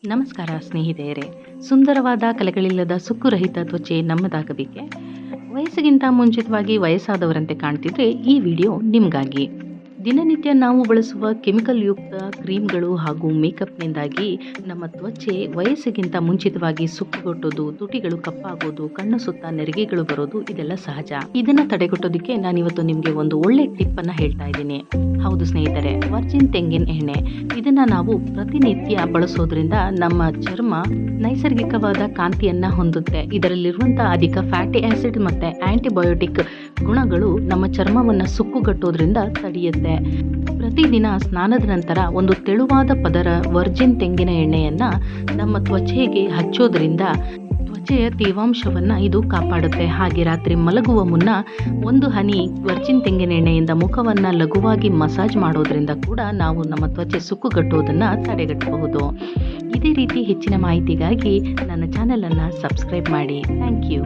ನಮಸ್ಕಾರ ಸ್ನೇಹಿತೆಯರೇ. ಸುಂದರವಾದ ಕಲೆಗಳಿಲ್ಲದ ಸುಕ್ಕುರಹಿತ ತ್ವಚೆ ನಮ್ಮದಾಗಬೇಕೆ? ವಯಸ್ಸಿಗಿಂತ ಮುಂಚಿತವಾಗಿ ವಯಸ್ಸಾದವರಂತೆ ಕಾಣ್ತಿದ್ರೆ ಈ ವಿಡಿಯೋ ನಿಮಗಾಗಿ. ದಿನನಿತ್ಯ ನಾವು ಬಳಸುವ ಕೆಮಿಕಲ್ ಯುಕ್ತ ಕ್ರೀಮ್ಗಳು ಹಾಗೂ ಮೇಕಪ್ನಿಂದಾಗಿ ನಮ್ಮ ತ್ವಚೆ ವಯಸ್ಸಿಗಿಂತ ಮುಂಚಿತವಾಗಿ ಸುಕ್ಕುಗಟ್ಟೋದು, ತುಟಿಗಳು ಕಪ್ಪಾಗೋದು, ಕಣ್ಣು ಸುತ್ತ ನೆರಿಗೆಗಳು ಬರೋದು ಇದೆಲ್ಲ ಸಹಜ. ಇದನ್ನ ತಡೆಗಟ್ಟೋದಕ್ಕೆ ನಾನಿವತ್ತು ನಿಮಗೆ ಒಂದು ಒಳ್ಳೆ ಟಿಪ್ ಅನ್ನ ಹೇಳ್ತಾ ಇದ್ದೀನಿ. ಹೌದು ಸ್ನೇಹಿತರೆ, ವರ್ಜಿನ್ ತೆಂಗಿನ ಎಣ್ಣೆ. ಇದನ್ನ ನಾವು ಪ್ರತಿನಿತ್ಯ ಬಳಸೋದ್ರಿಂದ ನಮ್ಮ ಚರ್ಮ ನೈಸರ್ಗಿಕವಾದ ಕಾಂತಿಯನ್ನ ಹೊಂದುತ್ತೆ. ಇದರಲ್ಲಿರುವಂತಹ ಅಧಿಕ ಫ್ಯಾಟಿ ಆಸಿಡ್ ಮತ್ತೆ ಆಂಟಿಬಯೋಟಿಕ್ ಗುಣಗಳು ನಮ್ಮ ಚರ್ಮವನ್ನ ಸುಕ್ಕುಗಟ್ಟೋದ್ರಿಂದ ತಡೆಯುತ್ತೆ. ಪ್ರತಿದಿನ ಸ್ನಾನದ ನಂತರ ಒಂದು ತೆಳುವಾದ ಪದರ ವರ್ಜಿನ್ ತೆಂಗಿನ ಎಣ್ಣೆಯನ್ನ ನಮ್ಮ ತ್ವಚೆಗೆ ಹಚ್ಚೋದ್ರಿಂದ ತ್ವಚೆಯ ತೇವಾಂಶವನ್ನ ಇದು ಕಾಪಾಡುತ್ತೆ. ಹಾಗೆ ರಾತ್ರಿ ಮಲಗುವ ಮುನ್ನ ಒಂದು ಹನಿ ವರ್ಜಿನ್ ತೆಂಗಿನ ಎಣ್ಣೆಯಿಂದ ಮುಖವನ್ನ ಲಘುವಾಗಿ ಮಸಾಜ್ ಮಾಡೋದ್ರಿಂದ ಕೂಡ ನಾವು ನಮ್ಮ ತ್ವಚೆ ಸುಕ್ಕುಗಟ್ಟೋದನ್ನ ತಡೆಗಟ್ಟಬಹುದು. ಇದೇ ರೀತಿ ಹೆಚ್ಚಿನ ಮಾಹಿತಿಗಾಗಿ ನನ್ನ ಚಾನೆಲ್ ಅನ್ನ ಸಬ್ಸ್ಕ್ರೈಬ್ ಮಾಡಿ. Thank you.